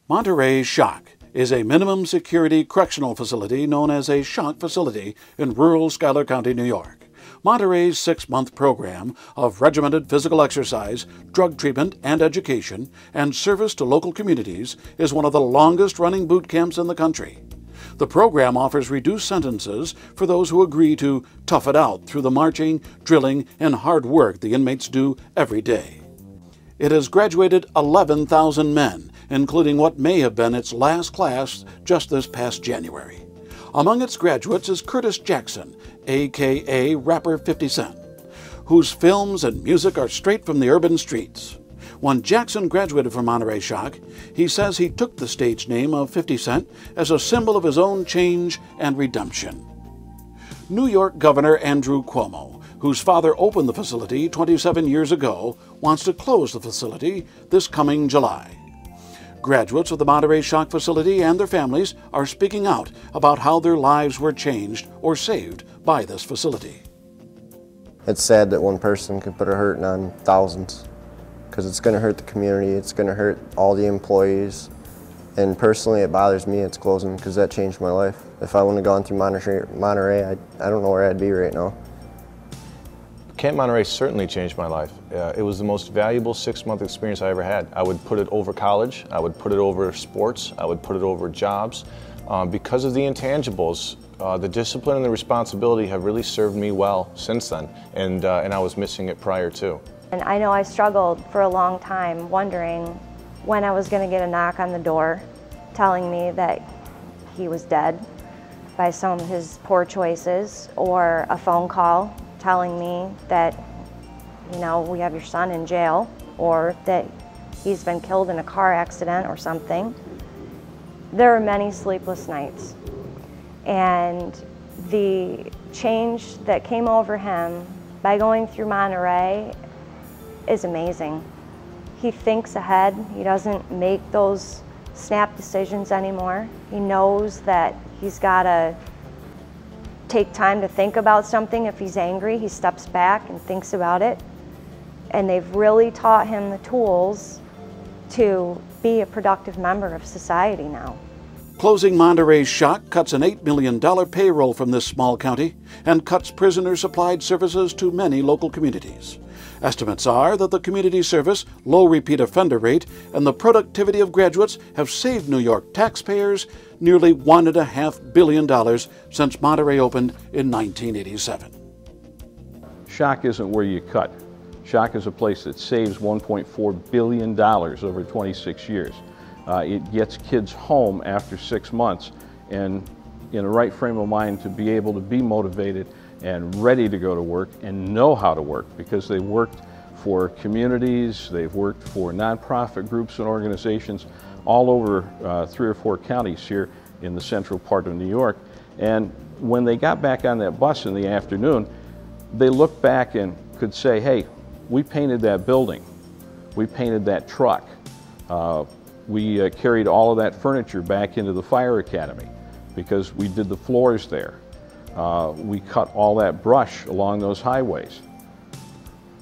Monterey Shock is a minimum security correctional facility known as a Shock facility in rural Schuyler County, New York. Monterey's 6-month program of regimented physical exercise, drug treatment and education, and service to local communities is one of the longest-running boot camps in the country. The program offers reduced sentences for those who agree to tough it out through the marching, drilling, and hard work the inmates do every day. It has graduated 11,000 men, including what may have been its last class just this past January. Among its graduates is Curtis Jackson, a.k.a. rapper 50 Cent, whose films and music are straight from the urban streets. When Jackson graduated from Monterey Shock, he says he took the stage name of 50 Cent as a symbol of his own change and redemption. New York Governor Andrew Cuomo, whose father opened the facility 27 years ago, wants to close the facility this coming July. Graduates of the Monterey Shock facility and their families are speaking out about how their lives were changed or saved by this facility. It's sad that one person can put a hurting on thousands, because it's going to hurt the community, it's going to hurt all the employees, and personally it bothers me it's closing because that changed my life. If I wouldn't have gone through Monterey, I don't know where I'd be right now. Camp Monterey certainly changed my life. It was the most valuable 6-month experience I ever had. I would put it over college, I would put it over sports, I would put it over jobs. Because of the intangibles, the discipline and the responsibility have really served me well since then, and I was missing it prior to. And I know I struggled for a long time wondering when I was going to get a knock on the door telling me that he was dead by some of his poor choices, or a phone call telling me that, you know, we have your son in jail, or that he's been killed in a car accident or something. There were many sleepless nights, and the change that came over him by going through Monterey is amazing. He thinks ahead. He doesn't make those snap decisions anymore. He knows that he's got to take time to think about something. If he's angry, he steps back and thinks about it. And they've really taught him the tools to be a productive member of society now. Closing Monterey Shock cuts an $8 million payroll from this small county and cuts prisoner-supplied services to many local communities. Estimates are that the community service, low repeat offender rate, and the productivity of graduates have saved New York taxpayers nearly $1.5 billion since Monterey opened in 1987. Shock isn't where you cut. Shock is a place that saves $1.4 billion over 26 years. It gets kids home after 6 months and in the right frame of mind to be able to be motivated and ready to go to work and know how to work, because they worked for communities, they've worked for nonprofit groups and organizations all over 3 or 4 counties here in the central part of New York. And when they got back on that bus in the afternoon, they looked back and could say, hey, we painted that building, we painted that truck, we carried all of that furniture back into the fire academy because we did the floors there. We cut all that brush along those highways.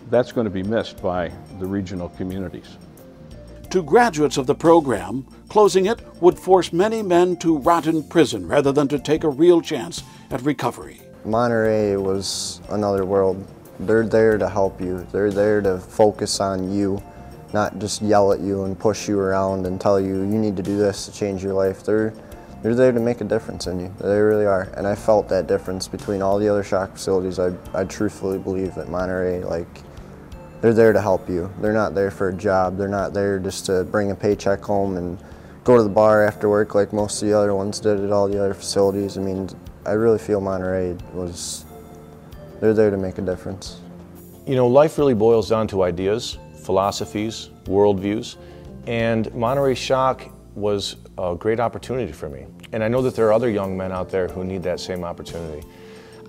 That's going to be missed by the regional communities. To graduates of the program, closing it would force many men to rot in prison rather than to take a real chance at recovery. Monterey was another world. They're there to help you. They're there to focus on you, not just yell at you and push you around and tell you you need to do this to change your life. They're there to make a difference in you. They really are. And I felt that difference between all the other Shock facilities. I truthfully believe that Monterey, they're there to help you. They're not there for a job. They're not there just to bring a paycheck home and go to the bar after work like most of the other ones did at all the other facilities. I mean, I really feel Monterey they're there to make a difference. You know, life really boils down to ideas, philosophies, worldviews, and Monterey Shock was a great opportunity for me. And I know that there are other young men out there who need that same opportunity.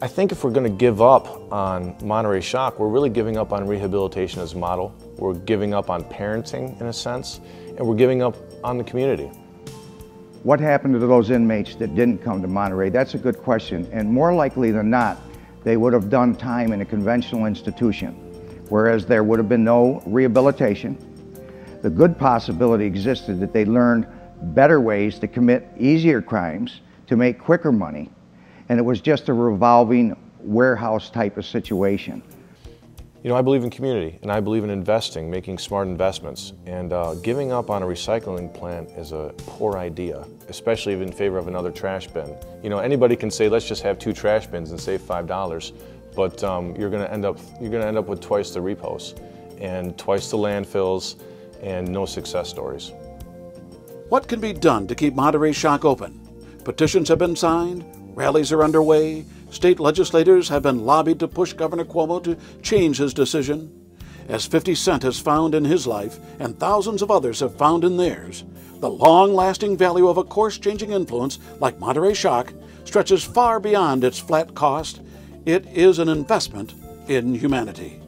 I think if we're going to give up on Monterey Shock, we're really giving up on rehabilitation as a model. We're giving up on parenting in a sense, and we're giving up on the community. What happened to those inmates that didn't come to Monterey? That's a good question. And more likely than not, they would have done time in a conventional institution, whereas there would have been no rehabilitation. The good possibility existed that they learned better ways to commit easier crimes, to make quicker money, and it was just a revolving warehouse type of situation. You know, I believe in community, and I believe in investing, making smart investments, and giving up on a recycling plant is a poor idea, especially in favor of another trash bin. You know, anybody can say, let's just have 2 trash bins and save $5, but you're going to end up with twice the repos, and twice the landfills, and no success stories. What can be done to keep Monterey Shock open? Petitions have been signed, rallies are underway, state legislators have been lobbied to push Governor Cuomo to change his decision. As 50 Cent has found in his life, and thousands of others have found in theirs, the long-lasting value of a course-changing influence like Monterey Shock stretches far beyond its flat cost. It is an investment in humanity.